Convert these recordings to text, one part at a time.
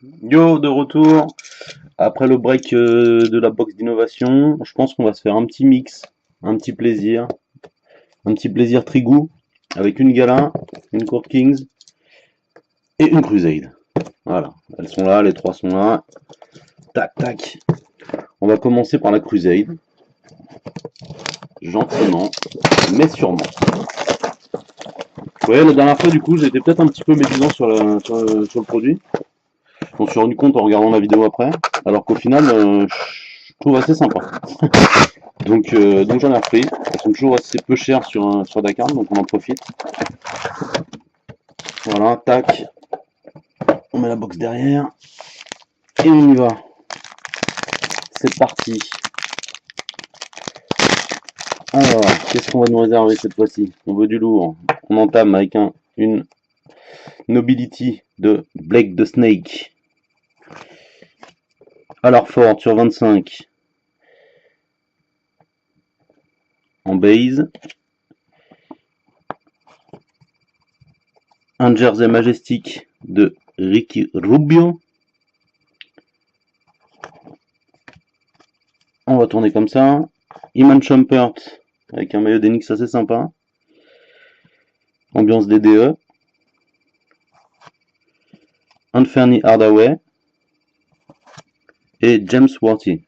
Yo, de retour après le break de la box d'innovation. Je pense qu'on va se faire un petit mix, un petit plaisir trigou avec une Gala, une Court Kings et une Crusade. Voilà, elles sont là, les trois sont là. Tac, tac. On va commencer par la Crusade, gentiment, mais sûrement. Ouais, la dernière fois, du coup, j'étais peut-être un petit peu médisant sur le produit. On s'est rendu compte en regardant la vidéo après, alors qu'au final, je trouve assez sympa. Donc j'en ai repris. Elles sont toujours assez peu chères sur Dakar, donc on en profite. Voilà, tac. On met la box derrière. Et on y va. C'est parti. Alors, qu'est-ce qu'on va nous réserver cette fois-ci? On veut du lourd. On entame avec une Nobility de Blake the Snake. Alors Ford sur 25. En base. Un Jersey Majestic de Ricky Rubio. On va tourner comme ça. Iman Shumpert avec un maillot d'Enix assez sympa. Ambiance DDE. Anthony Hardaway et James Worthy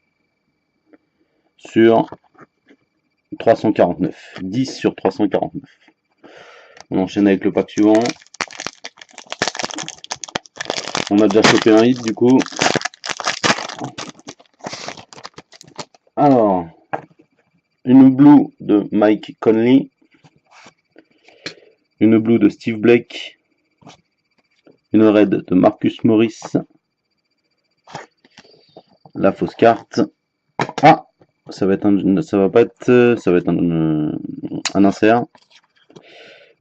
sur 349. 10 sur 349. On enchaîne avec le pack suivant. On a déjà chopé un hit du coup. Alors, une blue de Mike Conley. Une blue de Steve Blake. Une red de Marcus Morris. La fausse carte. Ah, ça va être un insert.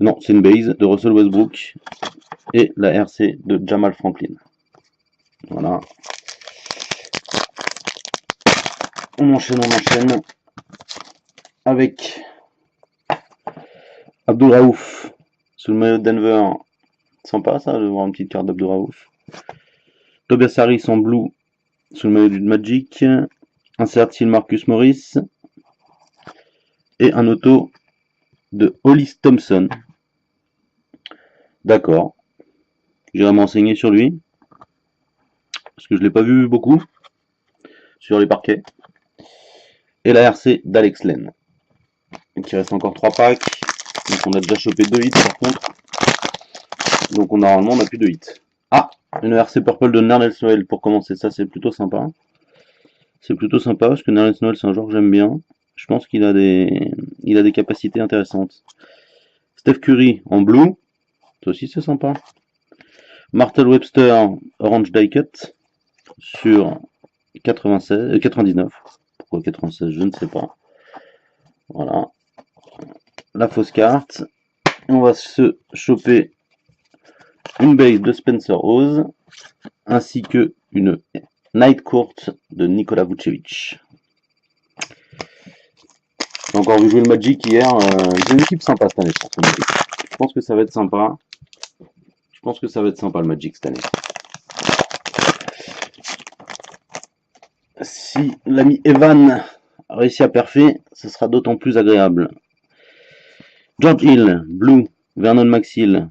Non, c'est une base de Russell Westbrook et la RC de Jamal Franklin. Voilà. On enchaîne avec Abdul Raouf sous le maillot de Denver. Sympa ça de voir une petite carte d'Abdul Raouf. Tobias Harris en blue sous le maillot du Magic. Un certain Marcus Morris. Et un auto de Hollis Thompson. D'accord. J'irai m'enseigner sur lui. Parce que je ne l'ai pas vu beaucoup sur les parquets. Et la RC d'Alex Len. Donc il reste encore 3 packs. Donc on a déjà chopé 2 hits par contre. Donc normalement on n'a plus de hits. Ah, une RC Purple de Nerlens Noel pour commencer. Ça c'est plutôt sympa. C'est plutôt sympa parce que Nerlens Noel c'est un joueur que j'aime bien. Je pense qu'il a des capacités intéressantes. Steph Curry en blue. Ça aussi c'est sympa. Martel Webster Orange Die Cut sur 99. Pourquoi 96? Je ne sais pas. Voilà. La fausse carte. On va se choper une base de Spencer Hawes ainsi que une Night Court de Nikola Vucevic. J'ai encore vu jouer le Magic hier. J'ai une équipe sympa cette année pour ce Magic. Je pense que ça va être sympa. Je pense que ça va être sympa le Magic cette année. Si l'ami Evan a réussi à perfer, ce sera d'autant plus agréable. George Hill, blue. Vernon Maxwell,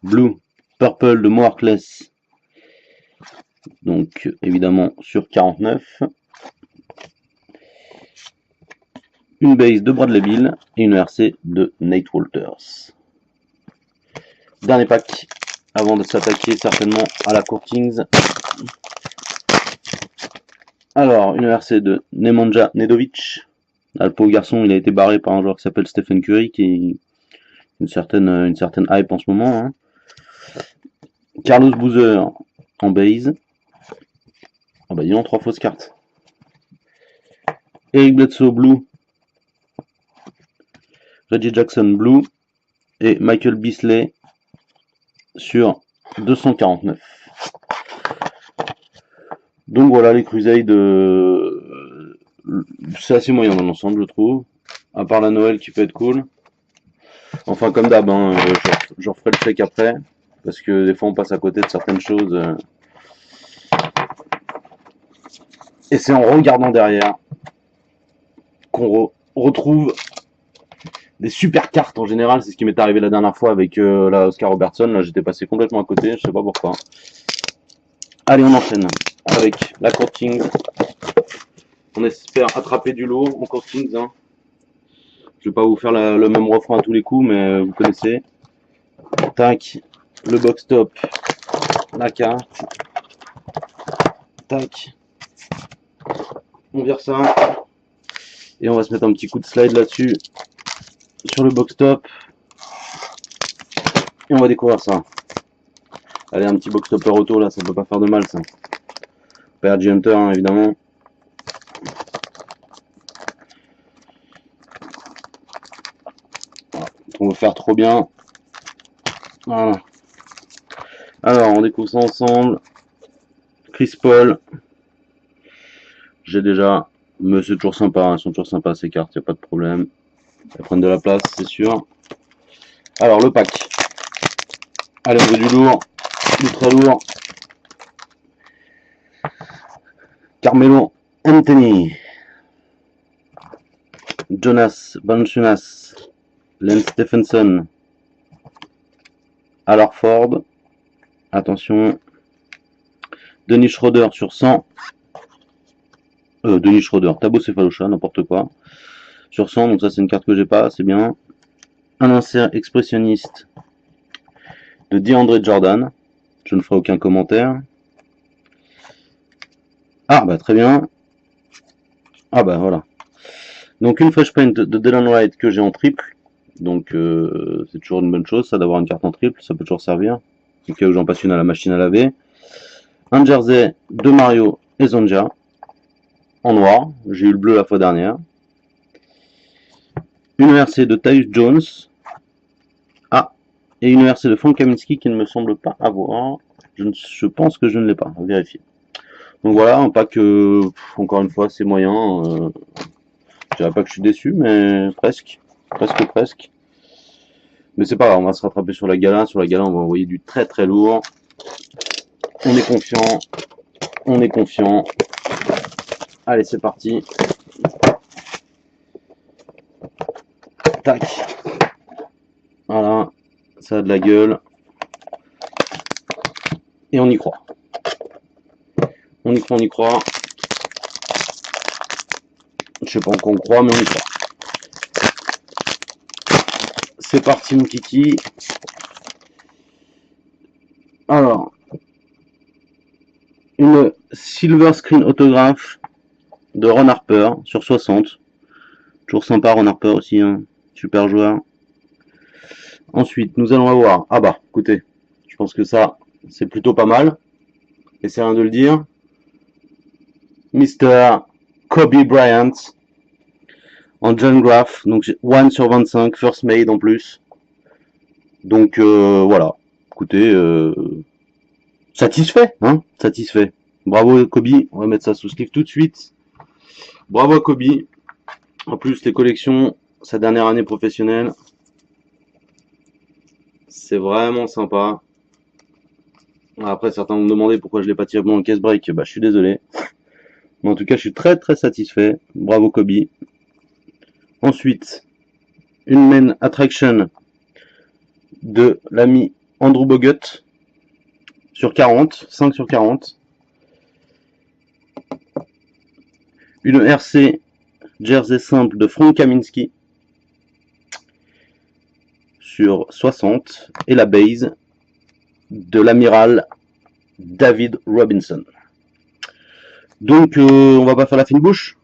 blue. Purple de Mo Harkless. Donc évidemment sur 49. Une base de Bradley Beal et une RC de Nate Walters. Dernier pack avant de s'attaquer certainement à la Court Kings. Alors, une RC de Nemanja Nedovic. Là, le pauvre garçon, il a été barré par un joueur qui s'appelle Stephen Curry, qui est une certaine hype en ce moment. Hein. Carlos Boozer en base. Ah bah dis donc, 3 fausses cartes. Eric Bledsoe blue. Reggie Jackson blue. Et Michael Beasley sur 249. Donc voilà, les Crusades, c'est assez moyen dans l'ensemble, je trouve. À part la Noël qui peut être cool. Enfin, comme d'hab, hein, je referai le check après. Parce que des fois, on passe à côté de certaines choses. Et c'est en regardant derrière qu'on retrouve des super cartes en général. C'est ce qui m'est arrivé la dernière fois avec la Oscar Robertson. Là, j'étais passé complètement à côté, je sais pas pourquoi. Allez, on enchaîne avec la Court Kings. On espère attraper du lourd en Court Kings. Hein. Je vais pas vous faire le même refrain à tous les coups, mais vous connaissez. Tac, le box top, la carte. Tac. On vire ça. Et on va se mettre un petit coup de slide là-dessus. Sur le box top. Et on va découvrir ça. Allez, un petit box topper auto là, ça peut pas faire de mal ça. PRG Hunter hein, évidemment. On veut faire trop bien. Voilà. Alors, on découvre ça ensemble. Chris Paul. J'ai déjà. Mais c'est toujours sympa, hein. Elles sont toujours sympas ces cartes, y a pas de problème. Elles prennent de la place, c'est sûr. Alors, le pack. Allez, on veut du lourd. Du très lourd. Carmelo Anthony. Jonas Valanciunas. Lance Stephenson. Al Horford. Attention. Dennis Schroeder sur 100. Dennis Schroeder. Thabo Cephalosha, n'importe quoi. Sur 100, donc ça c'est une carte que j'ai pas, c'est bien. Un insert expressionniste de DeAndre Jordan. Je ne ferai aucun commentaire. Ah bah très bien. Ah bah voilà. Donc une fresh paint de Delon Wright que j'ai en triple. Donc c'est toujours une bonne chose ça d'avoir une carte en triple, ça peut toujours servir. Au cas où j'en passe une à la machine à laver. Un jersey de Mario et Zonja en noir. J'ai eu le bleu la fois dernière. Une RC de Tyus Jones. Ah, et une RC de Frank Kaminsky qui ne me semble pas avoir. Je pense que je ne l'ai pas, à vérifier. Donc voilà, un pack, encore une fois, c'est moyen. Je dirais pas que je suis déçu, mais presque. Presque. Mais c'est pas grave, on va se rattraper sur la gala. Sur la gala, on va envoyer du très très lourd. On est confiant. On est confiant. Allez, c'est parti. Tac. Voilà. Ça a de la gueule. Et on y croit. On y croit. Je sais pas en quoi on croit, mais on y croit. C'est parti, mon kiki. Alors, une Silver Screen autographe de Ron Harper sur 60. Toujours sympa, Ron Harper aussi, hein. Super joueur. Ensuite, nous allons avoir... Ah bah, écoutez, je pense que ça, c'est plutôt pas mal. Et c'est rien de le dire. Mr. Kobe Bryant en John Graph, donc 1 sur 25, first made en plus. Donc voilà, écoutez, satisfait, hein, satisfait. Bravo Kobe, on va mettre ça sous sleeve tout de suite. Bravo à Kobe. En plus, les collections, sa dernière année professionnelle, c'est vraiment sympa. Après, certains vont me demander pourquoi je l'ai pas tiré bon en case break. Bah, je suis désolé. Mais en tout cas, je suis très très satisfait. Bravo Kobe. Ensuite, une main attraction de l'ami Andrew Bogut sur 40, 5 sur 40. Une RC jersey simple de Frank Kaminsky sur 60 et la base de l'amiral David Robinson. Donc on va pas faire la fine bouche.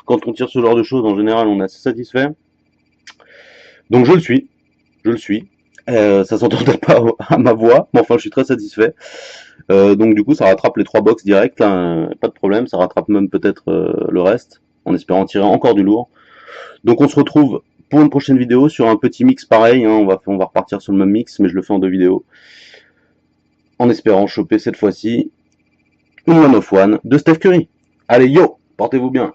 Quand on tire ce genre de choses, en général, on est assez satisfait. Donc je le suis. Ça s'entendait pas à ma voix, mais enfin je suis très satisfait. Donc du coup ça rattrape les 3 box direct, là, pas de problème, ça rattrape même peut-être le reste, en espérant tirer encore du lourd. Donc on se retrouve pour une prochaine vidéo sur un petit mix pareil, hein, on va repartir sur le même mix, mais je le fais en 2 vidéos. En espérant choper cette fois-ci une 1 of 1 de Steph Curry. Allez yo, portez-vous bien.